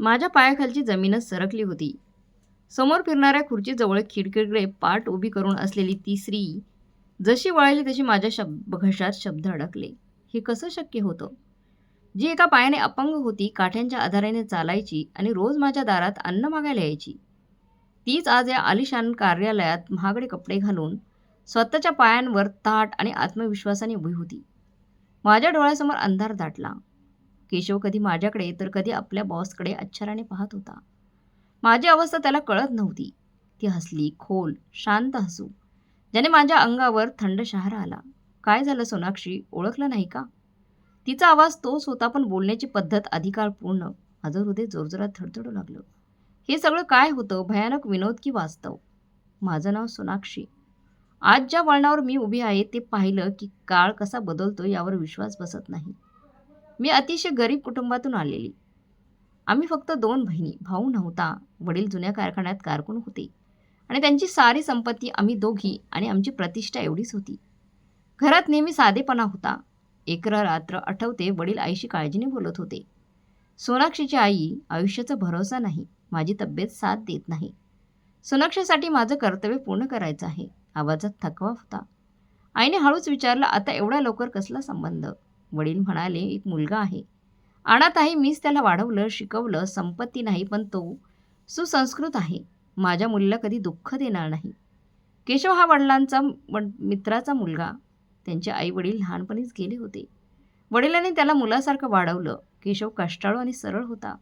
माझ्या पायाखालची जमीनच सरकली होती. समोर फिरणाऱ्या खुर्चीजवळ खिडकीकडे पाठ उभी करून असलेली ती स्त्री जशी वळली तशी माझ्या घशात शब्द अडकले. हे कसं शक्य होतं? जी एका पायाने अपंग होती, काठ्यांच्या आधाराने चालायची आणि रोज माझ्या दारात अन्न मागायला यायची, तीच आज या आलिशान कार्यालयात महागडे कपडे घालून स्वतःच्या पायांवर ताठ आणि आत्मविश्वासाने उभी होती. माझ्या डोळ्यासमोर अंधार दाटला. केशव कधी माझ्याकडे तर कधी आपल्या बॉसकडे आश्चर्याने पाहत होता. माझी अवस्था त्याला कळत नव्हती. ती हसली, खोल, शांत हसू, ज्याने माझ्या अंगावर थंड शहारा आला. काय झालं सोनाक्षी, ओळखलं नाही का? तिचा आवाज तोच होता, पण बोलण्याची पद्धत अधिकारपूर्ण. माझं हृदय जोरजोरात धडधडू लागलं. हे सगळं काय होतं? भयानक विनोद की वास्तव? माझं नाव सोनाक्षी. आज ज्या वळणावर मी उभी आहे ते पाहिलं की काळ कसा बदलतो यावर विश्वास बसत नाही. मी अतिशय गरीब कुटुंबातून आलेली. आम्ही फक्त 2 बहिणी. भाऊ नव्हता. वडील जुन्या कारखान्यात कारकून होते आणि त्यांची सारी संपत्ती आम्ही दोघी आणि आमची प्रतिष्ठा एवढीच होती. घरात नेहमी साधेपणा होता. एक रात्र आठवते, वडील आईशी काळजीने बोलत होते. सोनाक्षीची आई, आयुष्याचा भरोसा नाही, माझी तब्येत साथ देत नाही. सोनाक्षीसाठी माझं कर्तव्य पूर्ण करायचं आहे. आवाजात थकवा होता. आईने हळूच विचारलं, आता एवढ्या लवकर कसला संबंध? वडील म्हणाले, एक मुलगा आहे, अनाथ आहे. मीच त्याला वाढवलं, शिकवलं. संपत्ती नाही, पण तो सुसंस्कृत आहे. माझ्या मुलीला कधी दुःख देणार नाही. केशव हा वडिलांचा मित्राचा मुलगा. त्यांचे आई वडील लहानपणीच गेले होते. वडिलांनी त्याला मुलासारखं वाढवलं. केशव कष्टाळू आणि सरळ होता.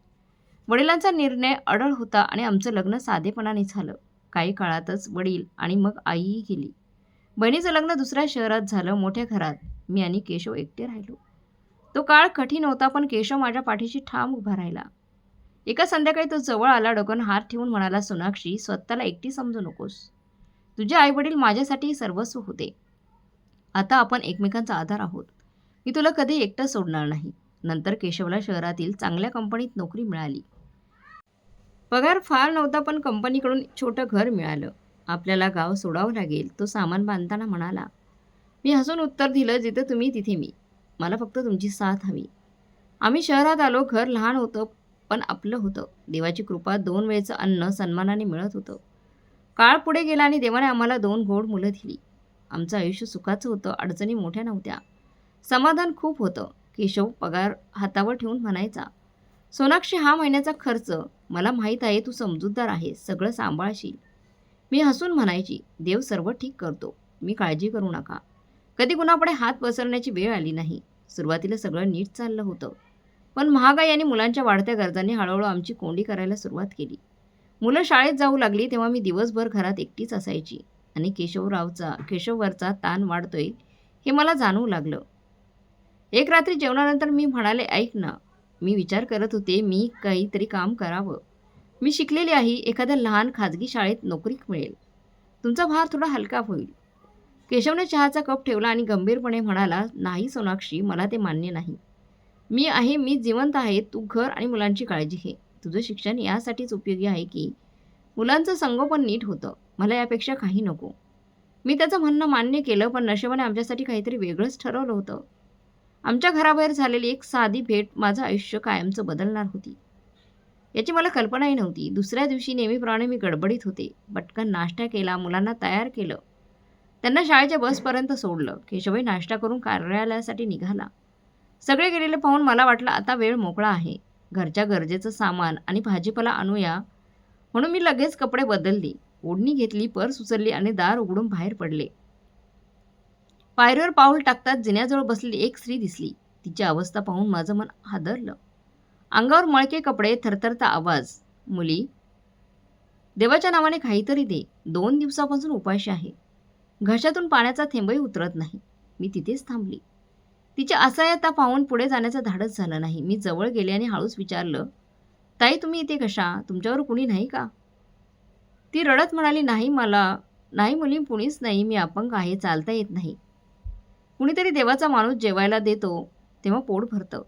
वडिलांचा निर्णय अडळ होता आणि आमचं लग्न साधेपणाने झालं. काही काळातच वडील आणि मग आईही गेली. बहिणीचं लग्न दुसऱ्या शहरात झालं, मोठ्या घरात. मी आणि केशव एकटे राहिलो. तो काळ कठीण होता, पण केशव माझ्या पाठीशी ठाम उभा राहिला. एका संध्याकाळी तो जवळ आला, डोक्यावर हात ठेवून म्हणाला, सोनाक्षी, स्वतःला एकटी समजू नकोस. तुझे आईवडील माझ्यासाठी सर्वस्व होते. आता आपण एकमेकांचा आधार आहोत. मी तुला कधी एकटं सोडणार नाही. नंतर केशवला शहरातील चांगल्या कंपनीत नोकरी मिळाली. पगार फार नव्हता, पण कंपनीकडून छोटं घर मिळालं. आपल्याला गाव सोडावं लागेल, तो सामान बांधताना म्हणाला. मी हसून उत्तर दिलं, जिथे तुम्ही तिथे मी. मला फक्त तुमची साथ हवी. आम्ही शहरात आलो. घर लहान होतं, पण आपलं होतं. देवाची कृपा, 2 वेळचं अन्न सन्मानाने मिळत होतं. काळ पुढे गेला आणि देवाने आम्हाला 2 गोड मुलं दिली. आमचं आयुष्य सुखाचं होतं. अडचणी मोठ्या नव्हत्या. समाधान खूप होतं. केशव पगार हातावर ठेवून म्हणायचा, सोनाक्षी, हा महिन्याचा खर्च. मला माहीत आहे तू समजूतदार आहे, सगळं सांभाळशील. मी हसून म्हणायची, देव सर्व ठीक करतो. मी काळजी करू नका. कधी कुणापुढे हात पसरण्याची वेळ आली नाही. सुरुवातीला सगळं नीट चाललं होतं, पण महागाई आणि मुलांच्या वाढत्या गरजांनी हळूहळू आमची कोंडी करायला सुरुवात केली. मुलं शाळेत जाऊ लागली तेव्हा मी दिवसभर घरात एकटीच असायची आणि केशववरचा ताण वाढतोय हे मला जाणवू लागलं. एक रात्री जेवणानंतर मी म्हणाले, ऐक ना, मी विचार करत होते मी काहीतरी काम करावं. मी शिकलेली आहे, एखाद्या लहान खाजगी शाळेत नोकरी मिळेल. तुमचा भार थोडा हलका होईल. केशवने चहाचा कप ठेवला आणि गंभीरपणे म्हणाला, नाही सोनाक्षी, मला ते मान्य नाही. मी आहे, मी जिवंत आहे. तू घर आणि मुलांची काळजी घे. तुझं शिक्षण यासाठीच उपयोगी आहे की मुलांचं संगोपन नीट होतं. मला यापेक्षा काही नको. मी त्याचं म्हणणं मान्य केलं, पण नशिबाने आमच्यासाठी काहीतरी वेगळंच ठरवलं होतं. आमच्या घराबाहेर झालेली एक साधी भेट माझं आयुष्य कायमचं बदलणार होती, याची मला कल्पनाही नव्हती. दुसऱ्या दिवशी नेहमीप्रमाणे मी गडबडीत होते. पटकन नाश्ता केला, मुलांना तयार केलं, त्यांना शाळेच्या बसपर्यंत सोडलं. केशवही नाश्ता करून कार्यालयासाठी निघाला. सगळे गेलेले पाहून मला वाटलं, आता वेळ मोकळा आहे. घरच्या गरजेचं सामान आणि भाजीपाला आणूया म्हणून मी लगेच कपडे बदलले, ओढणी घेतली, पर्स उचलली आणि दार उघडून बाहेर पडले. पायरीवर पाऊल टाकताच जिन्याजवळ बसलेली एक स्त्री दिसली. तिची अवस्था पाहून माझं मन हादरलं. अंगावर मळके कपडे, थरथरता आवाज. मुली, देवाच्या नावाने काहीतरी दे. 2 दिवसापासून उपाशी आहे. घशातून पाण्याचा थेंबही उतरत नाही. मी तिथेच थांबली. तिची असहायता पाहून पुढे जाण्याचं धाडस झालं नाही. मी जवळ गेले आणि हळूच विचारलं, ताई, तुम्ही इथे कशा? तुमच्यावर कुणी नाही का? ती रडत म्हणाली, नाही, मला नाही मुली, कुणीच नाही. मी अपंग आहे, चालता येत नाही. कुणीतरी देवाचा माणूस जेवायला देतो तेव्हा पोट भरतं,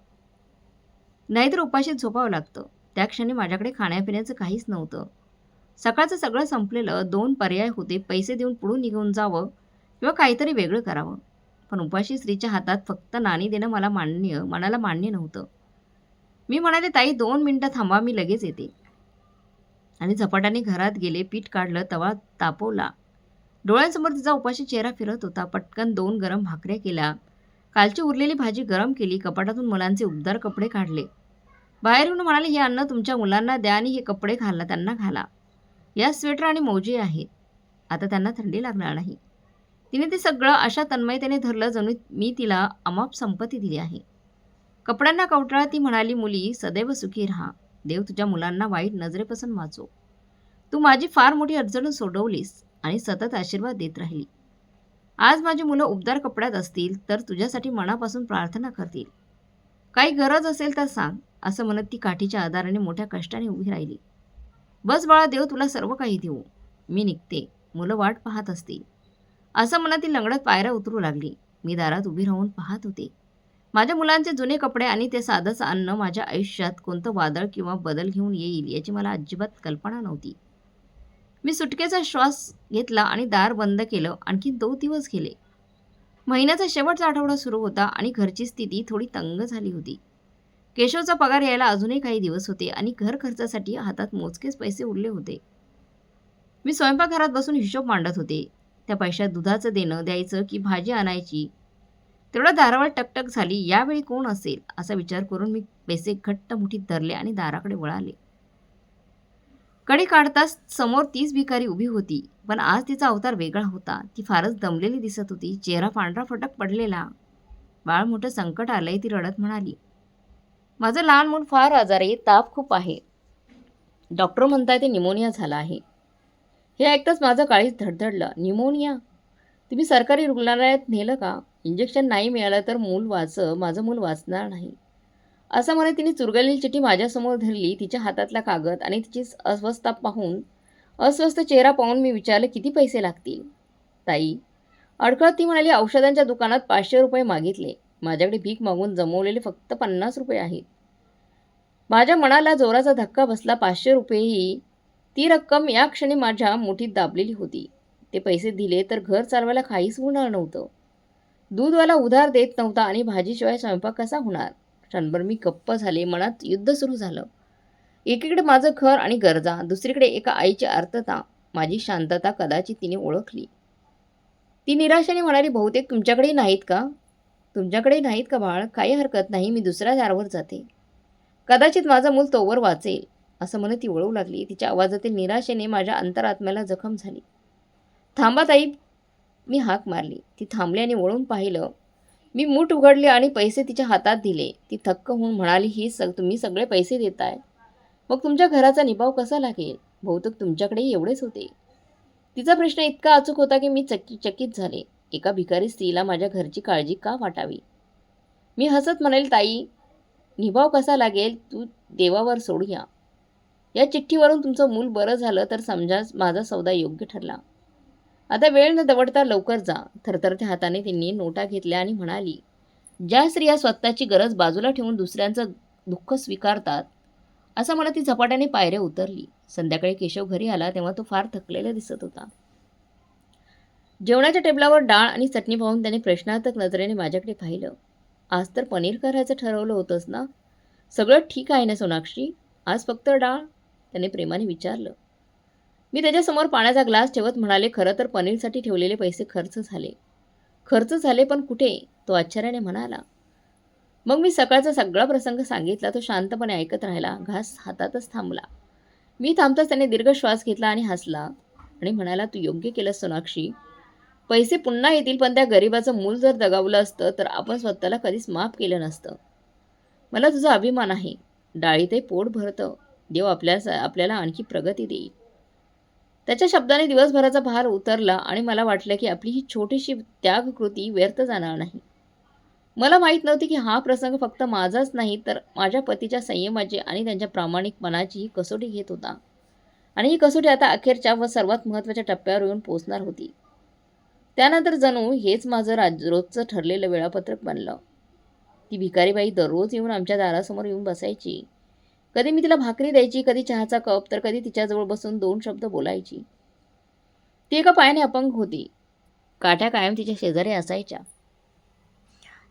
नाहीतर उपाशीत झोपावं लागतं. त्या क्षणी माझ्याकडे खाण्यापिण्याचं काहीच नव्हतं. सकाळचं सगळं संपलेलं. 2 पर्याय होते, पैसे देऊन पुढून निघून जावं किंवा काहीतरी वेगळं करावं. पण उपाशी स्त्रीच्या हातात फक्त नाणी देणं मनाला मान्य नव्हतं. मी म्हणाले, ताई 2 मिनिटं थांबा, मी लगेच येते. आणि झपाट्याने घरात गेले, पीठ काढलं, तवा तापवला. डोळ्यांसमोर तिचा उपाशी चेहरा फिरत होता. पटकन 2 गरम भाकऱ्या केल्या. कालची उरलेली भाजी गरम केली. कपाटातून मुलांचे उबदार कपडे काढले. बाहेर येऊन म्हणाले, हे अन्न तुमच्या मुलांना द्या आणि हे कपडे त्यांना घाला. या स्वेटर आणि मोजे आहेत. आता त्यांना थंडी लागणार नाही. तिने ते सगळं अशा तन्मयतेने धरलं जणू मी तिला अमाप संपत्ती दिली आहे. कपड्यांना कवटाळत ती म्हणाली, मुली सदैव सुखी राहा. देव तुझ्या मुलांना वाईट नजरेपासून वाचो. तू माझी फार मोठी अडचण सोडवलीस आणि सतत आशीर्वाद देत राहिली. आज माझी मुलं उबदार कपड्यात असतील तर तुझ्यासाठी मनापासून प्रार्थना करतील. काही गरज असेल तर सांग, असं म्हणत ती काठीच्या आधाराने मोठ्या कष्टाने उभी राहिली. बस बाळा, देव तुला सर्व काही देऊ. मी निघते, मुलं वाट पाहत असतील. असं म्हणत ती लंगडत पायऱ्या उतरू लागली. मी दारात उभी राहून पाहत होते. माझ्या मुलांचे जुने कपडे आणि ते साधंसं अन्न माझ्या आयुष्यात कोणतं वादळ किंवा बदल घेऊन येईल याची मला अजिबात कल्पना नव्हती. मी सुटकेचा श्वास घेतला आणि दार बंद केलं. आणखी 2 दिवस गेले. महिन्याचा शेवटचा आठवडा सुरू होता आणि घरची स्थिती थोडी तंग झाली होती. केशवचा पगार यायला अजूनही काही दिवस होते आणि घर खर्चासाठी हातात मोजकेच पैसे उरले होते. मी स्वयंपाकघरात बसून हिशोब मांडत होते. त्या पैशात दुधाचं देणं द्यायचं की भाजी आणायची. तेवढा दारावर टकटक झाली. यावेळी कोण असेल असा विचार करून मी पैसे घट्ट मुठीत धरले आणि दाराकडे वळाले. कडी काढताच समोर तीच भिकारी उभी होती. पण आज तिचा अवतार वेगळा होता. ती फारच दमलेली दिसत होती. चेहरा पांढरा फटक पडलेला. बाळ, मोठं संकट आलंय, ती रडत म्हणाली. माझं लहान मूल फार आजारी, ताप खूप आहे. डॉक्टर म्हणताय ते निमोनिया झाला आहे. हे ऐकताच माझं काळीच धडधडलं. निमोनिया? तुम्ही सरकारी रुग्णालयात नेलं का? इंजेक्शन नाही मिळालं तर माझं मूल वाचणार नाही. असं म्हणत तिने चुरगळलेली चिठ्ठी माझ्यासमोर धरली. तिच्या हातातला कागद आणि तिची अस्वस्थ चेहरा पाहून मी विचारले, किती पैसे लागतील? ताई, अडखळत ती म्हणाली, औषधांच्या दुकानात 500 रुपये मागितले. माझ्याकडे भीक मागून जमवलेले फक्त 50 रुपये आहेत. माझ्या मनाला जोराचा धक्का बसला. 500 रुपये ती रक्कम या क्षणी माझ्या मुठीत दाबलेली होती. ते पैसे दिले तर घर चालवायला काहीच होणार नव्हतं. दूधवाला उधार देत नव्हता आणि भाजीशिवाय स्वयंपाक कसा होणार? क्षणभर मी गप्प झाले. मनात युद्ध सुरू झालं. एकीकडे माझं घर आणि गरजा, दुसरीकडे एका आईची आर्तता. माझी शांतता कदाचित तिने ओळखली. ती निराशाने म्हणाली, बहुतेक तुमच्याकडेही नाहीत का बाळ? काही हरकत नाही, मी दुसऱ्या दारावर जाते. कदाचित माझं मूल तोवर वाचेल. असं म्हणत ती वळू लागली. तिच्या आवाजातील निराशेने माझ्या अंतरात्म्याला जखम झाली. थांबा ताई, मी हाक मारली. ती थांबली आणि वळून पाहिलं. मी मूठ उघडली आणि पैसे तिच्या हातात दिले. ती थक्क होऊन म्हणाली, तुम्ही सगळे पैसे देताय, मग तुमच्या घराचा निभाव कसा लागेल? बहुतेक तुमच्याकडेही एवढेच होते. तिचा प्रश्न इतका अचूक होता की मी चकित झाले. एका भिकारी स्त्रीला माझ्या घरची काळजी का वाटावी? मी हसत म्हणाले, ताई, निभाव कसा लागेल तू देवावर सोडूया. या चिठ्ठीवरून तुमचं मूल बरं झालं तर समजा माझा सौदा योग्य ठरला. आता वेळ न दवडता लवकर जा. थरथरत्या हाताने त्यांनी नोटा घेतल्या आणि म्हणाली, ज्या स्त्रिया स्वतःची गरज बाजूला ठेवून दुसऱ्यांचं दुःख स्वीकारतात. असं म्हणत ती झपाट्याने पायऱ्या उतरली. संध्याकाळी केशव घरी आला तेव्हा तो फार थकलेला दिसत होता. जेवणाच्या टेबलावर डाळ आणि चटणी पाहून त्याने प्रश्नार्थक नजरेने माझ्याकडे पाहिलं. आज तर पनीर करायचं ठरवलं होतंस ना? सगळं ठीक आहे ना सोनाक्षी? आज फक्त डाळ? त्याने प्रेमाने विचारलं. मी त्याच्यासमोर पाण्याचा ग्लास ठेवत म्हणाले, खरं तर पनीरसाठी ठेवलेले पैसे खर्च झाले पण कुठे? तो आश्चर्याने म्हणाला. मग मी सकाळचा सगळा प्रसंग सांगितला. तो शांतपणे ऐकत राहिला. घास हातातच थांबला. मी थांबताच त्याने दीर्घ श्वास घेतला आणि हसला आणि म्हणाला, तू योग्य केलंस सोनाक्षी. पैसे पुन्हा येतील, पण त्या गरिबाचं मूल जर दगावलं असतं तर आपण स्वतःला कधीच माफ केलं नसतं. मला तुझा अभिमान आहे. डाळीतही पोट भरतं. देव आपल्याला आणखी प्रगती देईल. त्याच्या शब्दाने दिवसभराचा भार उतरला आणि मला वाटलं की आपली ही छोटीशी त्यागकृती व्यर्थ जाणार नाही. मला माहीत नव्हते की हा प्रसंग फक्त माझाच नाही तर माझ्या पतीच्या संयमाची आणि त्यांच्या प्रामाणिकपणाचीही कसोटी घेत होता. आणि ही कसोटी आता अखेरच्या व सर्वात महत्त्वाच्या टप्प्यावर येऊन पोचणार होती. त्यानंतर जणू हेच माझं रोजचं ठरलेलं वेळापत्रक बनलं. ती भिकारीबाई दररोज येऊन आमच्या दारासमोर येऊन बसायची. कधी मी तिला भाकरी द्यायची, कधी चहाचा कप, तर कधी तिच्याजवळ बसून 2 शब्द बोलायची. ती एका पायाने अपंग होती. काठ्या कायम तिच्या शेजारी असायच्या.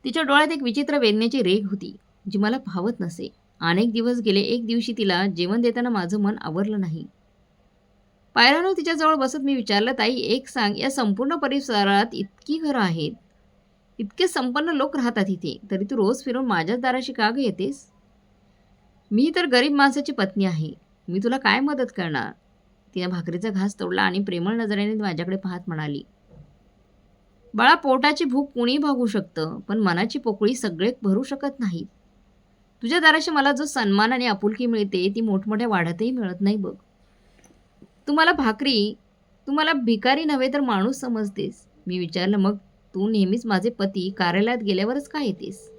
तिच्या डोळ्यात एक विचित्र वेदनेची रेघ होती, जी मला भावत नसे. अनेक दिवस गेले. एक दिवशी तिला जेवण देताना माझं मन आवरलं नाही. पायऱ्यांवर तिच्याजवळ बसत मी विचारलं, "ताई, एक सांग, या संपूर्ण परिसरात इतकी घरं आहेत, इतके संपन्न लोक राहतात इथे, तरी तू रोज फिरून माझ्याच दाराशी का गं येतेस? मी तर गरीब माणसाची पत्नी आहे. मी तुला काय मदत करणार?" तिने भाकरीचा घास तोडला आणि प्रेमळ नजरेने माझ्याकडे पाहत म्हणाली, "बाळा, पोटाची भूक कुणीही भागवू शकतं, पण मनाची पोकळी सगळे भरू शकत नाहीत. तुझ्या दाराशी मला जो सन्मान आणि आपुलकी मिळते, ती मोठमोठ्या वाड्यातही मिळत नाही बघ. तू मला तू मला भिकारी नव्हे तर माणूस समजतेस." मी विचारलं, "मग तू नेहमीच माझे पती कार्यालयात गेल्यावरच का येतेस?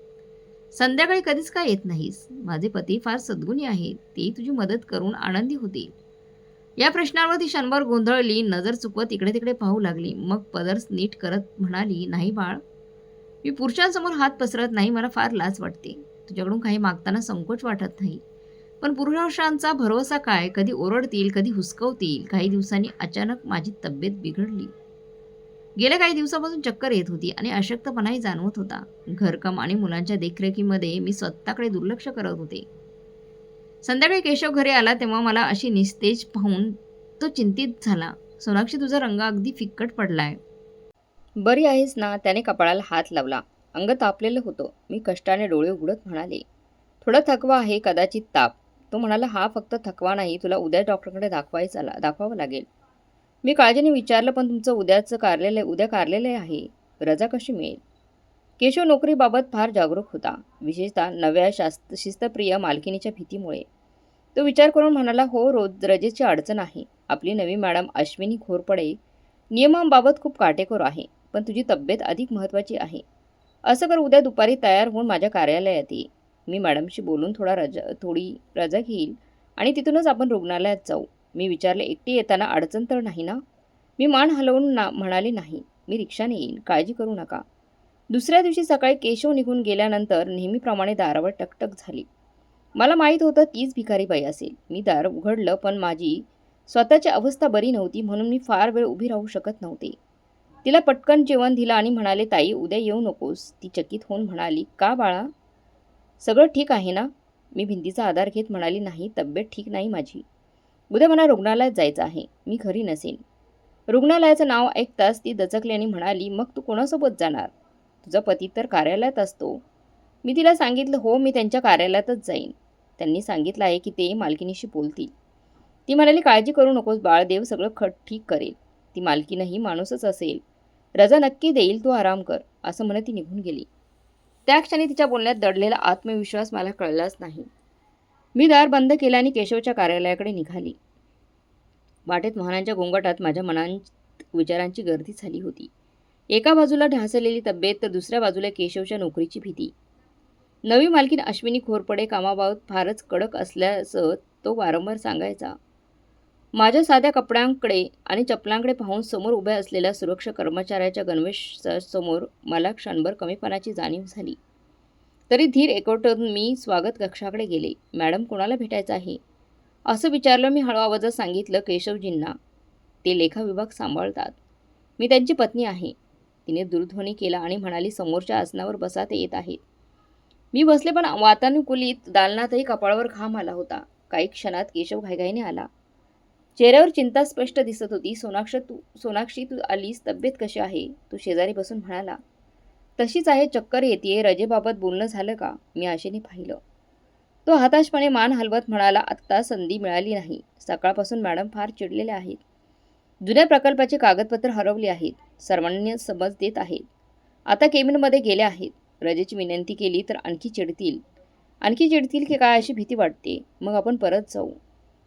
संध्याकाळी कधीच का येत नाहीस? माझे पती फार सद्गुणी आहेत. तेही तुझी मदत करून आनंदी होतील." या प्रश्नावर ती क्षणभर गोंधळली, नजर चुकवत इकडे-तिकडे पाहू लागली. मग पदर नीट करत म्हणाली, "नाही बाळ, मी पुरुषांसमोर हात पसरत नाही. मला फार लाज वाटते. तुझ्याकडून काही मागताना संकोच वाटत नाही. पण पुरुषांचा भरवसा काय? कधी ओरडतील, कधी हुसकवतील." काही दिवसांनी अचानक माझी तब्येत बिघडली. गेल्या काही दिवसापासून चक्कर येत होती आणि अशक्तपणाही जाणवत होता. घरकाम आणि मुलांच्या देखरेखीमध्ये मी स्वतःकडे दुर्लक्ष करत होते. संध्याकाळी केशव घरी आला तेव्हा मला अशी निस्तेज पाहून तो चिंतित झाला. "सोनाक्षी, तुझा रंग अगदी फिक्कट पडलाय. बरी आहेस ना?" त्याने कपाळाला हात लावला. अंग तापलेलं होतं. मी कष्टाने डोळे उघडत म्हणाले, "थोडा थकवा आहे, कदाचित ताप." तो म्हणाला, "हा फक्त थकवा नाही, तुला उद्या डॉक्टरकडे दाखवावं लागेल." मी काळजीने विचारलं, "पण तुमचं उद्या कार्यालय आहे. रजा कशी मिळेल?" केशव नोकरीबाबत फार जागरूक होता, विशेषतः नव्या शिस्तप्रिय मालकिनीच्या भीतीमुळे. तो विचार करून म्हणाला, "हो, रोज रजेची अडचण आहे. आपली नवी मॅडम अश्विनी घोरपडे नियमांबाबत खूप काटेकोर आहे. पण तुझी तब्येत अधिक महत्त्वाची आहे. असं कर, उद्या दुपारी तयार होऊन माझ्या कार्यालयात ये. मी मॅडमशी बोलून थोडी रजा घेईल आणि तिथूनच आपण रुग्णालयात जाऊ." मी विचारले, "एकटी येताना अडचण तर नाही ना?" मी मान हलवून म्हणाले, "नाही, मी रिक्षाने येईल. काळजी करू नका." दुसऱ्या दिवशी सकाळी केशव निघून गेल्यानंतर नेहमीप्रमाणे दारावर टकटक झाली. मला माहीत होतं तीच भिकारी बाई असेल. मी दार उघडलं, पण माझी स्वतःची अवस्था बरी नव्हती म्हणून मी फार वेळ उभी राहू शकत नव्हते. तिला पटकन जेवण दिलं आणि म्हणाले, "ताई, उद्या येऊ नकोस." ती चकित होऊन म्हणाली, "का बाळा? सगळं ठीक आहे ना?" मी भिंतीचा आधार घेत म्हणाली, "नाही, तब्येत ठीक नाही माझी. उद्या मला रुग्णालयात जायचं आहे. मी घरी नसेन." रुग्णालयाचं नाव ऐकताच ती दचकली आणि म्हणाली, "मग तू कोणासोबत जाणार? तुझा पती तर कार्यालयात असतो." मी तिला सांगितलं, "हो, मी त्यांच्या कार्यालयातच जाईन. त्यांनी सांगितलं आहे की ते मालकिनीशी बोलतील." ती म्हणाली, "काळजी करू नकोस बाळ, देव सगळं ठीक करेल. ती मालकीनही माणूसच असेल. रजा नक्की देईल, तू आराम कर." असं म्हणत ती निघून गेली. त्या क्षणी तिच्या बोलण्यात दडलेला आत्मविश्वास मला कळलाच नाही. मी दार बंद केलं आणि केशवच्या कार्यालयाकडे निघाली. वाटेत वाहनांच्या गोंगाटात माझ्या विचारांची गर्दी झाली होती. एका बाजूला ढासळलेली तब्येत तर दुसऱ्या बाजूला केशवच्या नोकरीची भीती. नवी मालकीन अश्विनी घोरपडे कामाबाबत फारच कडक असल्याचं तो वारंवार सांगायचा. माझ्या साध्या कपड्यांकडे आणि चपलांकडे पाहून समोर उभ्या असलेल्या सुरक्षा कर्मचाऱ्याच्या गणवेशासमोर मला क्षणभर कमीपणाची जाणीव झाली. तरी धीर एकवटून मी स्वागत कक्षाकडे गेले. "मॅडम, कोणाला भेटायचं आहे?" असं विचारलं मी हळू आवाजात. सांगितलं, "केशवजींना. ते लेखा विभाग सांभाळतात. मी त्यांची पत्नी आहे." तिने दूरध्वनी केला आणि म्हणाली, "समोरच्या आसनावर बसा, ते येत आहेत." मी बसले, पण वातानुकूलित दालनातही कपाळावर घाम आला होता. काही क्षणात केशव घाईघाईने आला. चेहऱ्यावर चिंता स्पष्ट दिसत होती. सोनाक्षी, तू आलीस. तब्येत कशी आहे?" तो शेजारी बसून म्हणाला, "तशीच आहे, चक्कर येतेय. रजेबाबत बोलणं झालं का?" मी आशेने पाहिलं. तो हताशपणे मान हलवत म्हणाला, "आत्ता संधी मिळाली नाही. सकाळपासून मॅडम फार चिडलेल्या आहेत. जुन्या प्रकल्पाची कागदपत्र हरवली आहेत. सर्वांनी समज देत आहेत. आता केबिनमध्ये गेल्या आहेत. रजेची विनंती केली तर आणखी चिडतील की काय अशी भीती वाटते. मग आपण परत जाऊ."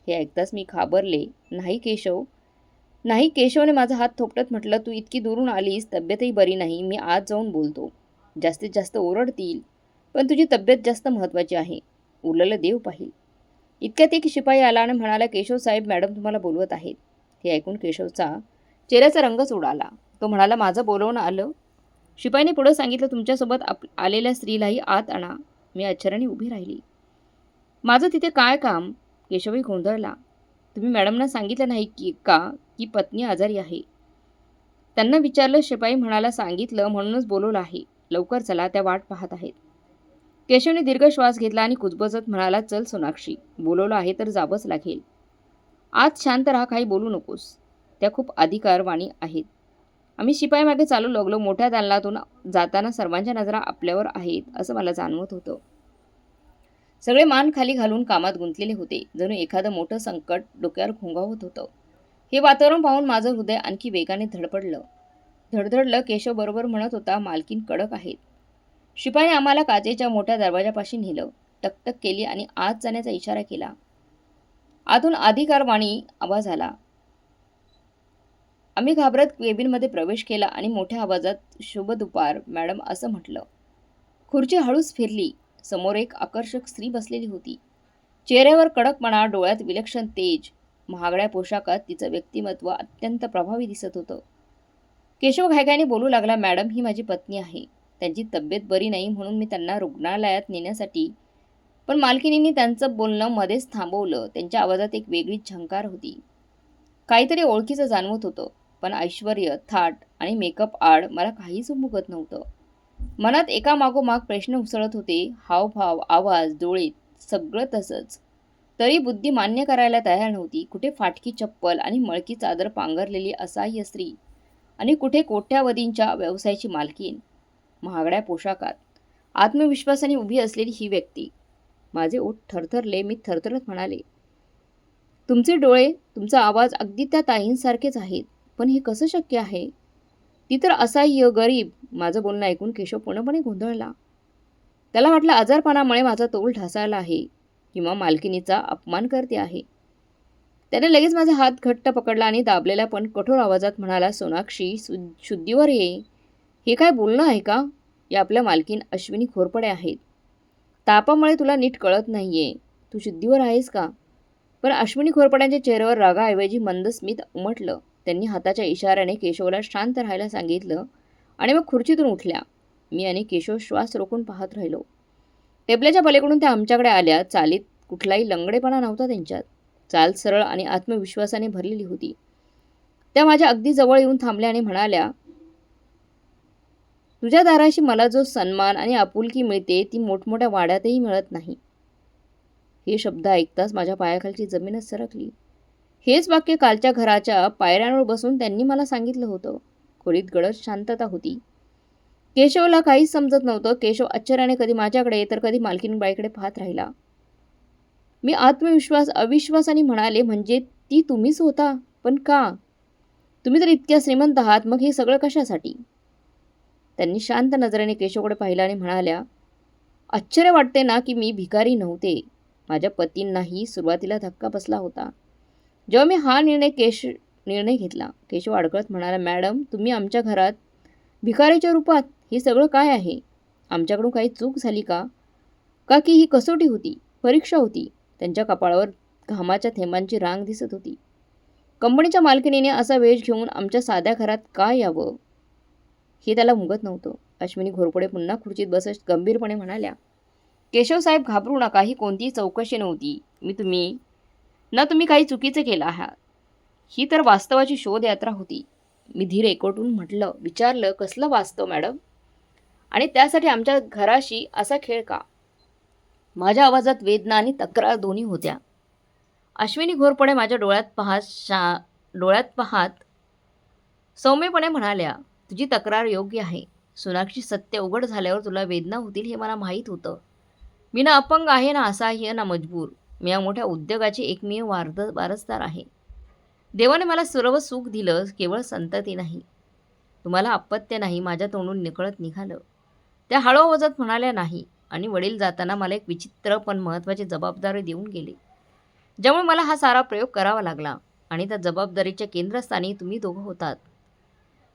हे ऐकताच मी घाबरले. नाही." केशवने माझा हात थोपटत म्हटलं, "तू इतकी दुरून आलीस, तब्येतही बरी नाही. मी आज जाऊन बोलतो. जास्तीत जास्त ओरडतील, पण तुझी तब्येत जास्त महत्त्वाची आहे. उरलेलं देव पाहील." इतक्यात एक शिपाई आला आणि म्हणाला, "केशव साहेब, मॅडम तुम्हाला बोलवत आहेत." हे ऐकून केशवचा चेहऱ्याचा रंगच उडाला. तो म्हणाला, "माझं बोलवणं आलं?" शिपाईने पुढे सांगितलं, "तुमच्यासोबत आलेल्या स्त्रीलाही आत आणा." मी आश्चर्याने उभी राहिली. "माझं तिथे काय काम?" केशवही गोंधळला. "तुम्ही मॅडमना सांगितलं नाही की पत्नी आजारी आहे?" त्यांना विचारलं. शिपाई म्हणाला, "सांगितलं, म्हणूनच बोलवलं आहे. लवकर चला, त्या वाट पाहत आहेत." केशवने दीर्घ श्वास घेतला आणि कुजबजत म्हणाला, चल सोनाक्षी, बोलवलं आहे तर जावंच लागेल. आज शांत राहा, काही बोलू नकोस. त्या खूप अधिकारवाणी आहेत. आम्ही शिपाईमागे चालू लागलो. मोठ्या दालनातून जाताना सर्वांच्या नजरा आपल्यावर आहेत असं मला जाणवत होतं. सगळे मान खाली घालून कामात गुंतलेले होते. जणू एखादं मोठं संकट डोक्यावर घोंगावत होतं. हे वातावरण पाहून माझं हृदय आणखी वेगाने धडधडलं. केशव बरोबर म्हणत होता, मालकीन कडक आहेत. शिपाईने आम्हाला काचेच्या मोठ्या दरवाजापाशी नेलं. टकटक केली आणि आत जाण्याचा इशारा केला. आतून अधिकारवाणी आवाज आला. आम्ही घाबरत केबिनमध्ये प्रवेश केला आणि मोठ्या आवाजात, शुभ दुपार मॅडम असं म्हटलं. खुर्ची हळूच फिरली. समोर एक आकर्षक स्त्री बसलेली होती. चेहऱ्यावर कडकपणा, डोळ्यात विलक्षण तेज. महागड्या पोशाखात तिचं व्यक्तिमत्व अत्यंत प्रभावी दिसत होतं. केशव घाईघाईने बोलू लागला, मॅडम ही माझी पत्नी आहे. त्यांची तब्येत बरी नाही म्हणून मी त्यांना रुग्णालयात नेण्यासाठी. पण मालकिनींनी त्यांचं बोलणं मध्येच थांबवलं. त्यांच्या आवाजात एक वेगळीच झंकार होती. काहीतरी ओळखीचं जाणवत होतं. पण ऐश्वर्य, थाट आणि मेकअप आड मला काहीच उमगत नव्हतं. मनात एकामागोमाग प्रश्न उसळत होते. हावभाव, आवाज, डोळे सगळं तसंच. तरी बुद्धी मान्य करायला तयार नव्हती. कुठे फाटकी चप्पल आणि मळकी चादर पांघरलेली असहाय्य स्त्री आणि कुठे कोट्यावधींच्या व्यवसायाची मालकीण. महागड्या पोशाखात आत्मविश्वासाने उभी असलेली ही व्यक्ती. माझे ओठ थरथरले. मी थरथरत म्हणाले, तुमचे डोळे, तुमचा आवाज अगदी त्या ताईंसारखेच आहेत. पण हे कसं शक्य आहे? ती तर असहाय्य, गरीब. माझं बोलणं ऐकून केशव पूर्णपणे गोंधळला. त्याला वाटलं आजारपणामुळे माझा तोल ढासळला आहे किंवा मालकिनीचा अपमान करते आहे. त्याने लगेच माझा हात घट्ट पकडला आणि दाबलेल्या पण कठोर आवाजात म्हणाला, सोनाक्षी, शुद्धीवर ये. हे काय बोलणं आहे का? या आपल्या मालकीन अश्विनी घोरपडे आहेत. तापामुळे तुला नीट कळत नाहीये. तू शुद्धीवर आहेस का? पण अश्विनी घोरपड्यांच्या चेहऱ्यावर रागाऐवजी मंद स्मित उमटलं. त्यांनी हाताच्या इशाऱ्याने केशवला शांत राहायला सांगितलं आणि मग खुर्चीतून उठल्या. मी आणि केशव श्वास रोखून पाहत राहिलो. टेबलाच्या पलीकडून त्या आमच्याकडे आल्या. चालीत कुठलाही लंगडेपणा नव्हता त्यांच्यात. चाल सरळ आणि आत्मविश्वासाने भरलेली होती. त्या माझ्या अगदी जवळ येऊन थांबल्या आणि म्हणाल्या, तुझ्या दाराशी मला जो सन्मान आणि आपुलकी मिळते ती मोठमोठ्या वाड्यातही मिळत नाही. हे शब्द ऐकताच माझ्या पायाखालची जमीनच सरकली. हेच वाक्य कालच्या घराच्या पायऱ्यांवर बसून त्यांनी मला सांगितलं होतं. खोलीत गडद शांतता होती. केशवला काहीच समजत नव्हतं. केशव आश्चर्याने कधी माझ्याकडे तर कधी मालकीणबाईकडे पाहत राहिला. मी अविश्वासाने म्हणाले, म्हणजे ती तुम्हीच होता? पण का? तुम्ही तर इतक्या श्रीमंत आहात, मग हे सगळं कशासाठी? त्यांनी शांत नजरेने केशवकडे पाहिलं आणि म्हणाल्या, आश्चर्य वाटते ना की मी भिकारी नव्हते. माझ्या पतींनाही सुरुवातीला धक्का बसला होता जेव्हा मी हा निर्णय घेतला. केशव अडकळत म्हणाला, मॅडम, तुम्ही आमच्या घरात भिकारीच्या रूपात? हे सगळं काय आहे? आमच्याकडून काही चूक झाली का? का की ही कसोटी होती, परीक्षा होती? त्यांच्या कपाळावर घामाच्या थेंबांची रांग दिसत होती. कंपनीच्या मालकिनीने असा वेश घेऊन आमच्या साध्या घरात का यावं हे त्याला मुगत नव्हतं. अश्विनी घोरपडे पुन्हा खुर्चीत बसत गंभीरपणे म्हणाल्या, केशव साहेब, घाबरू नका. ही कोणतीही चौकशी नव्हती. तुम्ही काही चुकीचं केलं आहात. ही तर वास्तवाची शोधयात्रा होती. मी धीर एकवटून विचारलं, कसलं वास्तव मॅडम? आणि त्यासाठी आमच्या घराशी असा खेळ का? माझ्या आवाजात वेदना आणि तक्रार दोन्ही होत्या. अश्विनी घोरपडे माझ्या डोळ्यात पाहत सौम्यपणे म्हणाल्या, तुझी तक्रार योग्य आहे. सोनाक्षी, सत्य उघड झाल्यावर तुला वेदना होतील हे मला माहीत होतं. मी ना अपंग आहे, ना असहाय्य, ना मजबूर. मी या मोठ्या उद्योगाची एकमेव वारसदार आहे. देवाने मला सर्व सुख दिलं, केवळ संतती नाही. तुम्हाला अपत्य नाही, माझ्या तोंडून निकळत निघालं. त्या हळू आवाजात म्हणाल्या, नाही. आणि वडील जाताना मला एक विचित्र पण महत्त्वाची जबाबदारी देऊन गेले, ज्यामुळे मला हा सारा प्रयोग करावा लागला. आणि त्या जबाबदारीच्या केंद्रस्थानी तुम्ही दोघं होतात.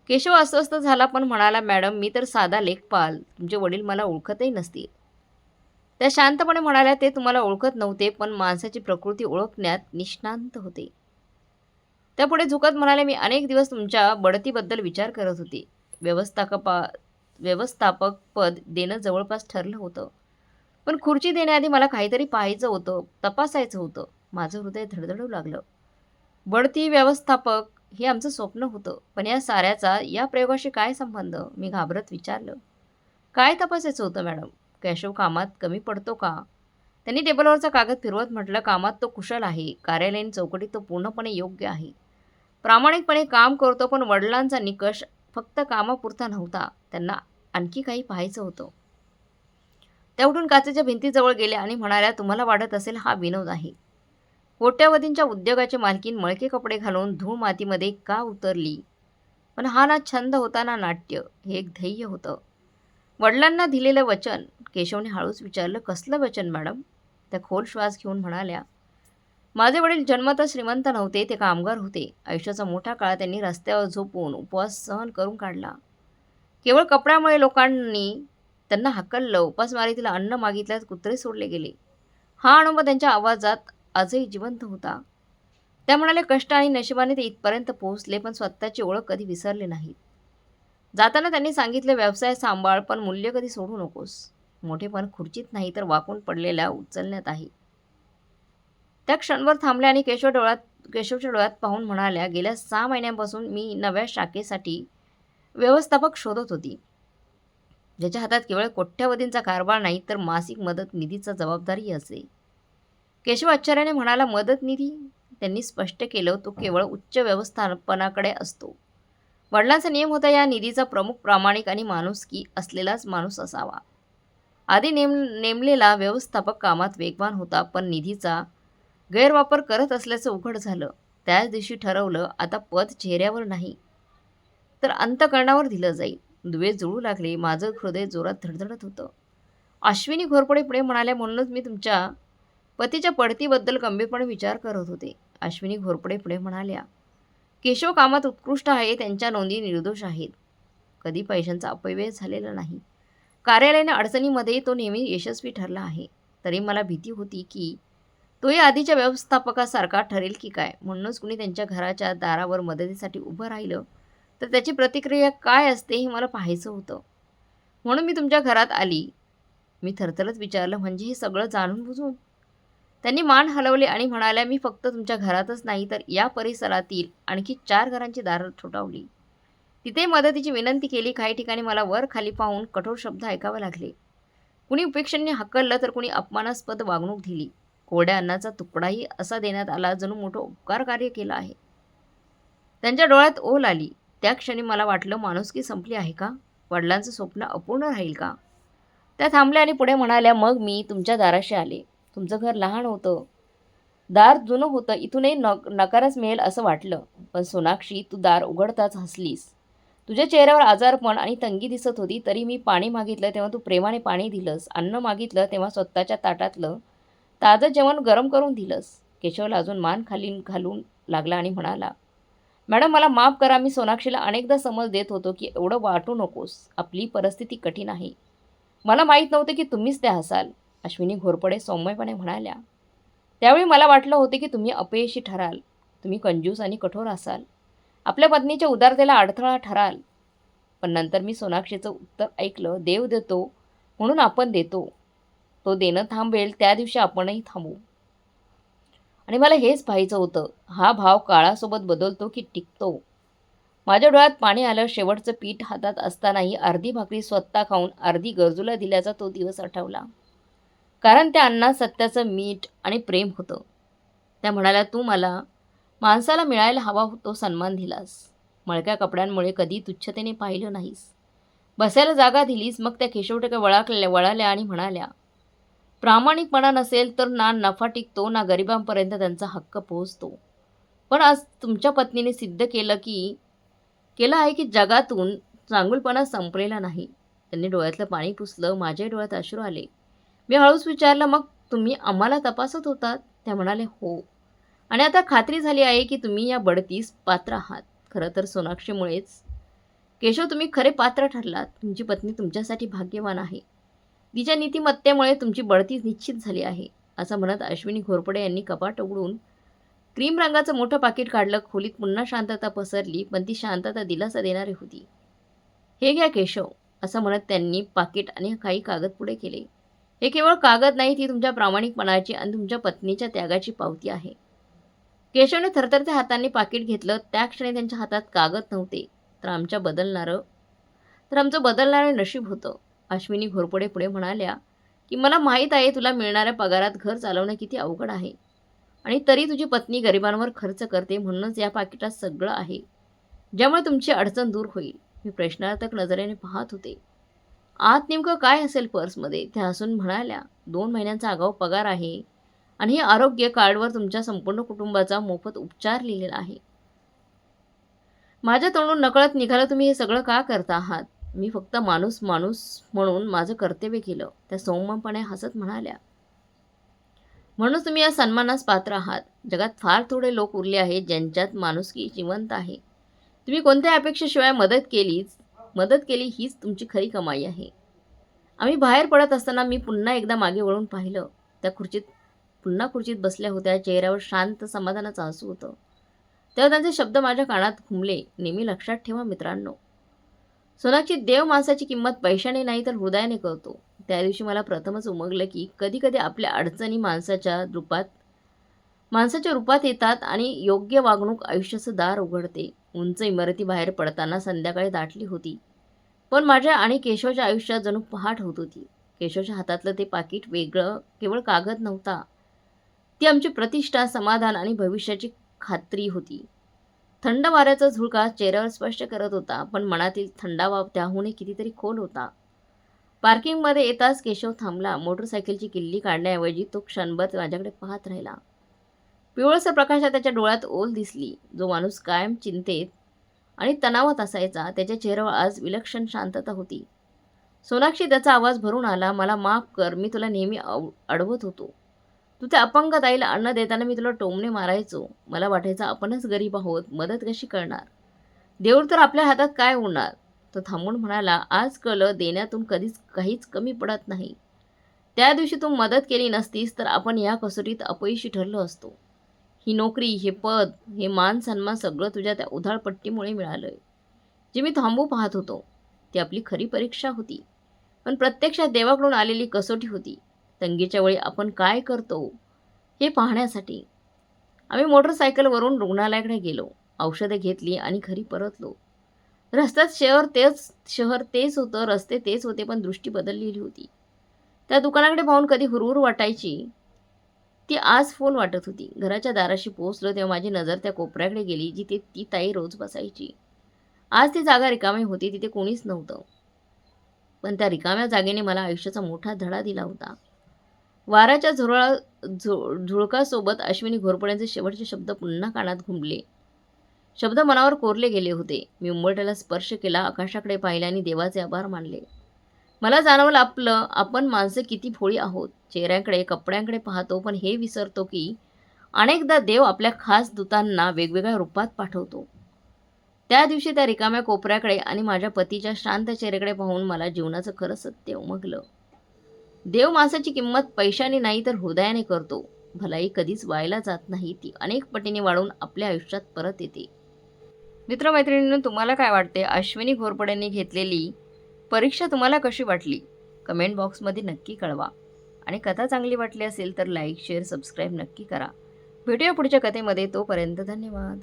केशव अस्वस्थ झाला पण म्हणाला, मॅडम, मी तर साधा लेखपाल. तुमचे वडील मला ओळखतही नसतील. त्या शांतपणे म्हणाल्या, ते तुम्हाला ओळखत नव्हते, पण माणसाची प्रकृती ओळखण्यात निष्णात होते. त्या पुढे झुकत म्हणाले, मी अनेक दिवस तुमच्या बढतीबद्दल विचार करत होते. व्यवस्थापक पद देणं जवळपास ठरलं होतं. पण खुर्ची देण्याआधी मला काहीतरी पाहायचं होतं, तपासायचं होतं. माझं हृदय धडधडू लागलं. बढती, व्यवस्थापक हे आमचं स्वप्न होतं. पण या साऱ्याचा या प्रयोगाशी काय संबंध? मी घाबरत विचारलं, काय तपासायचं होतं मॅडम? केशव कामात कमी पडतो का? त्यांनी टेबलवरचा कागद फिरवत म्हटलं, कामात तो कुशल आहे. कार्यालयीन चौकटीत तो पूर्णपणे योग्य आहे. प्रामाणिकपणे काम करतो, पण वडिलांचा निकष फक्त कामापुरता नव्हता. त्यांना आणखी काही पाहायचं होतं. त्या उठून काचेच्या भिंतीजवळ गेल्या आणि म्हणाल्या, तुम्हाला वाटत असेल हा विनोद आहे. कोट्यावधींच्या उद्योगाची मालकीण मळके कपडे घालून धूळ मातीमध्ये का उतरली? पण हा ना छंद होता ना नाट्य, हे एक ध्येय होतं. वडिलांना दिलेलं वचन. केशवने हळूच विचारलं, कसलं वचन मॅडम? त्या खोल श्वास घेऊन म्हणाल्या, माझे वडील जन्मतः श्रीमंत नव्हते, ते कामगार होते. आयुष्याचा मोठा काळ त्यांनी रस्त्यावर झोपून उपवास सहन करून काढला. केवळ कपड्यामुळे लोकांनी त्यांना हाकललं, उपासमारीतील अन्न मागितल्यास कुत्रे सोडले गेले. हा अनुभव त्यांच्या आवाजात आजही जिवंत होता. त्या म्हणाले, कष्ट आणि नशिबाने ते इथपर्यंत पोहोचले, पण स्वतःची ओळख कधी विसरले नाहीत. जाताना त्यांनी सांगितले, व्यवसाय सांभाळ, पण मूल्य कधी सोडू नकोस. मोठेपण खुर्चीत नाही, तर वाकून पडलेल्या उचलण्यात आहे. त्या क्षणभर थांबल्या आणि केशवच्या डोळ्यात पाहून म्हणाल्या, गेल्या 6 महिन्यांपासून मी नव्या शाखेसाठी व्यवस्थापक शोधत होती, ज्याच्या हातात केवळ कोट्यावधींचा कारभार नाही, तर मासिक मदत निधीचा जबाबदारी असे. केशव आश्चर्याने म्हणाला, मदत निधी? त्यांनी स्पष्ट केलं, तो केवळ उच्च व्यवस्थापनाकडे असतो. वडिलांचा नियम होता, या निधीचा प्रमुख प्रामाणिक आणि माणुसकी असलेलाच माणूस असावा. आधी नेमलेला व्यवस्थापक कामात वेगवान होता, पण निधीचा गैरवापर करत असल्याचं उघड झालं. त्याच दिवशी ठरवलं, आता पद चेहऱ्यावर नाही, तर अंतःकरणावर दिलं जाईल. दुवे जुळू लागले. माझं हृदय जोरात धडधडत होतं. अश्विनी घोरपडे पुढे म्हणाल्या, म्हणूनच मी तुमच्या पतीच्या पडतीबद्दल गंभीरपणे विचार करत होते. अश्विनी घोरपडे पुढे म्हणाल्या, केशव कामात उत्कृष्ट आहे, त्यांच्या नोंदी निर्दोष आहेत. कधी पैशांचा अपव्यय झालेला नाही. कार्यालयाने अडचणीमध्ये तो नेहमी यशस्वी ठरला आहे. तरी मला भीती होती की तोही आधीच्या व्यवस्थापकासारखा ठरेल की काय. म्हणूनच कुणी त्यांच्या घराच्या दारावर मदतीसाठी उभं राहिलं तर त्याची प्रतिक्रिया काय असते हे मला पाहायचं होतं. म्हणून मी तुमच्या घरात आली. मी थरथरत विचारलं, म्हणजे हे सगळं जाणून बुजून? त्यांनी मान हलवले आणि म्हणाल्या, मी फक्त तुमच्या घरातच नाही, तर या परिसरातील आणखी 4 घरांची दारं ठोठावली. तिथे मदतीची विनंती केली. काही ठिकाणी मला वर खाली पाहून कठोर शब्द ऐकावे लागले. कुणी उपेक्षेने हाकललं, तर कुणी अपमानास्पद वागणूक दिली. कोरड्या अन्नाचा तुकडाही असा देण्यात आला, जणू मोठं उपकार कार्य केलं आहे. त्यांच्या डोळ्यात ओल आली. त्या क्षणी मला वाटलं, माणुसकी संपली आहे का? वडिलांचं स्वप्न अपूर्ण राहील का? त्या थांबल्या आणि पुढे म्हणाल्या, मग मी तुमच्या दाराशी आले. तुमचं घर लहान होतं, दार जुनं होतं, इथूनही नकारच मिळेल असं वाटलं. पण सोनाक्षी, तू दार उघडताच हसलीस. तुझ्या चेहऱ्यावर आजारपण आणि तंगी दिसत होती. तरी मी पाणी मागितलं तेव्हा तू प्रेमाने पाणी दिलंस. अन्न मागितलं तेव्हा स्वतःच्या ताटातलं ताजं जेवण गरम करून दिलंस. केशव लाजून मान खाली घालून लागला आणि म्हणाला, मॅडम मला माफ करा. मी सोनाक्षीला अनेकदा समज देत होतो की एवढं वाटू नकोस, आपली परिस्थिती कठीण आहे. मला माहीत नव्हतं की तुम्हीच त्या हसाल. अश्विनी घोरपडे सौम्यपणे म्हणाल्या, त्यावेळी मला वाटलं होते की तुम्ही अपयशी ठराल. तुम्ही कंजूस आणि कठोर असाल. आपल्या पत्नीच्या उदारतेला अडथळा ठराल. पण नंतर मी सोनाक्षीचं उत्तर ऐकलं, देव देतो म्हणून आपण देतो. तो देणं थांबेल त्या दिवशी आपणही थांबू. आणि मला हेच पाहायचं होतं, हा भाव काळासोबत बदलतो की टिकतो. माझ्या डोळ्यात पाणी आलं. शेवटचं पीठ हातात असतानाही अर्धी भाकरी स्वतः खाऊन अर्धी गरजूला दिल्याचा तो दिवस आठवला. कारण त्या अन्नात सत्याचं मीठ आणि प्रेम होतं. त्या म्हणाल्या, तू मला माणसाला मिळायला हवा तो सन्मान दिलास. मळक्या कपड्यांमुळे कधी तुच्छतेने पाहिलं नाहीस. बसायला जागा दिलीस. मग त्या केशवटके वळाल्या आणि म्हणाल्या, प्रामाणिकपणा नसेल तर ना नफा टिकतो, ना गरिबांपर्यंत त्यांचा हक्क पोहोचतो. पण आज तुमच्या पत्नीने सिद्ध केलं आहे की जगातून चांगुलपणा संपलेला नाही. त्यांनी डोळ्यातलं पाणी पुसलं. माझ्या डोळ्यात अश्रू आले. मी हळूच विचारलं, मग तुम्ही आम्हाला तपासत होतात? त्या म्हणाले, हो. आणि आता खात्री झाली आहे की तुम्ही या बढतीस पात्र आहात. खरं तर सोनाक्षीमुळेच. केशव, तुम्ही खरे पात्र ठरलात. तुमची पत्नी तुमच्यासाठी भाग्यवान आहे. तिच्या नीतिमत्तेमुळे तुमची बढती निश्चित झाली आहे. असं म्हणत अश्विनी घोरपडे यांनी कपाट उघडून क्रीम रंगाचं मोठं पाकिट काढलं. खोलीत पुन्हा शांतता पसरली, पण ती शांतता दिलासा देणारी होती. हे घ्या केशव, असं म्हणत त्यांनी पाकिट आणि काही कागद पुढे केले. हे केवळ कागद नाही, ती तुमच्या प्रामाणिकपणाची आणि तुमच्या पत्नीच्या त्यागाची पावती आहे. केशवने थरथरत्या हातांनी पाकिट घेतलं. त्या क्षणी त्यांच्या हातात कागद नव्हते, तर आमचं बदलणारं नशीब होतं. अश्विनी घोरपडे पुढे म्हणाल्या, की मला माहीत आहे तुला मिळणाऱ्या पगारात घर चालवणं किती अवघड आहे आणि तरी तुझी पत्नी गरिबांवर खर्च करते, म्हणूनच या पाकिटात सगळं आहे ज्यामुळे तुमची अडचण दूर होईल. मी प्रश्नार्थक नजरेने पाहत होते. आत नेमकं काय असेल पर्समध्ये? त्या हसून म्हणाल्या, 2 महिन्यांचा आगाऊ पगार आहे आणि हे आरोग्य कार्डवर तुमच्या संपूर्ण कुटुंबाचा मोफत उपचार लिहिलेला आहे. माझ्या तोंडून नकळत निघालं, तुम्ही हे सगळं का करता आहात? मी फक्त माणूस म्हणून माझं कर्तव्य केलं. त्या सौम्यपणे हसत म्हणाल्या, म्हणूनच तुम्ही या सन्मानास पात्र आहात. जगात फार थोडे लोक उरले आहेत ज्यांच्यात माणुसकी जिवंत आहे. तुम्ही कोणत्या अपेक्षेशिवाय मदत केली हीच तुमची खरी कमाई आहे. आम्ही बाहेर पडत असताना मी पुन्हा एकदा मागे वळून पाहिलं. त्या पुन्हा खुर्चीत बसल्या होत्या. चेहऱ्यावर शांत समाधानाचं हसू होतं. तेव्हा त्यांचे शब्द माझ्या कानात घुमले. नेहमी लक्षात ठेवा मित्रांनो, सोनाक्षी, देव माणसाची किंमत पैशाने नाही तर हृदयाने करतो. त्या दिवशी मला प्रथमच उमगलं की कधी कधी आपल्या अडचणी माणसाच्या रूपात येतात आणि योग्य वागणूक आयुष्याचं दार उघडते. उंच इमारती बाहेर पडताना संध्याकाळी दाटली होती, पण माझ्या आणि केशवच्या आयुष्यात जणू पहाट होत होती. केशवच्या हातातलं ते पाकिट वेगळं केवळ कागद नव्हता, ती आमची प्रतिष्ठा, समाधान आणि भविष्याची खात्री होती. थंड वाऱ्याचा झुळका चेहऱ्यावर स्पष्ट करत होता, पण मनातील थंडावा त्याहूनही कितीतरी खोल होता. पार्किंगमध्ये येताच केशव थांबला. मोटरसायकलची किल्ली काढण्याऐवजी तो क्षणभर माझ्याकडे पाहत राहिला. पिवळसर प्रकाशात त्याच्या डोळ्यात ओल दिसली. जो माणूस कायम चिंतेत आणि तणावात असायचा, त्याच्या चेहऱ्यावर आज विलक्षण शांतता होती. सोनाक्षी, त्याचा आवाज भरून आला, मला माफ कर. मी तुला नेहमी अडवत होतो. तू त्या अपंग ताईला अन्न देताना मी तुला टोमणे मारायचो. मला वाटायचं आपणच गरीब आहोत, मदत कशी करणार? देऊळ तर आपल्या हातात काय होणार? तो थांबून म्हणाला, आज कळलं, देण्यातून कधीच काहीच कमी पडत नाही. त्या दिवशी तू मदत केली नसतीस तर आपण या कसोटीत अपयशी ठरलो असतो. ही नोकरी, हे पद, हे मान सन्मान सगळं तुझ्या त्या उधाळपट्टीमुळे मिळालंय. जे मी थांबू पाहत होतो ती आपली खरी परीक्षा होती, पण प्रत्यक्षात देवाकडून आलेली कसोटी होती. तंगीच्या वेळी आपण काय करतो हे पाहण्यासाठी. आम्ही मोटरसायकलवरून रुग्णालयाकडे गेलो. औषधे घेतली आणि घरी परतलो. रस्त्यात शहर तेच होतं, रस्ते तेच होते, पण दृष्टी बदललेली होती. त्या दुकानाकडे पाहून कधी हुरहुर वाटायची, ती आज फोल वाटत होती. घराच्या दाराशी पोहोचलो तेव्हा माझी नजर त्या कोपऱ्याकडे गेली जिथे ती ताई रोज बसायची. आज ती जागा रिकामी होती, तिथे कोणीच नव्हतं. पण त्या रिकाम्या जागेने मला आयुष्याचा मोठा धडा दिला होता. वाऱ्याच्या झुळकासोबत अश्विनी घोरपड्यांचे शेवटचे शब्द पुन्हा कानात घुमले. शब्द मनावर कोरले गेले होते. मी उंबरठ्याला स्पर्श केला, आकाशाकडे पाहिले आणि देवाचे आभार मानले. मला जाणवलं आपण माणसं किती भोळी आहोत. चेहऱ्याकडे, कपड्यांकडे पाहतो, पण हे विसरतो की अनेकदा देव आपल्या खास दूतांना वेगवेगळ्या रूपात पाठवतो. त्या दिवशी त्या रिकाम्या कोपऱ्याकडे आणि माझ्या पतीच्या शांत चेहऱ्याकडे पाहून मला जीवनाचं खरं सत्य उमगलं. देव माणसाची किंमत पैशाने नाही तर हृदयाने करतो. भलाई कधीच वायाला जात नाही, ती अनेक पटीने वाढून आपल्या आयुष्यात परत येते. मित्रमैत्रिणींनो, तुम्हाला काय वाटते? अश्विनी घोरपड्यांनी घेतलेली परीक्षा तुम्हाला कशी वाटली? कमेंट बॉक्समध्ये नक्की कळवा. आणि कथा चांगली वाटली असेल तर लाईक, शेअर, सबस्क्राईब नक्की करा. भेटूया पुढच्या कथेमध्ये. तोपर्यंत धन्यवाद.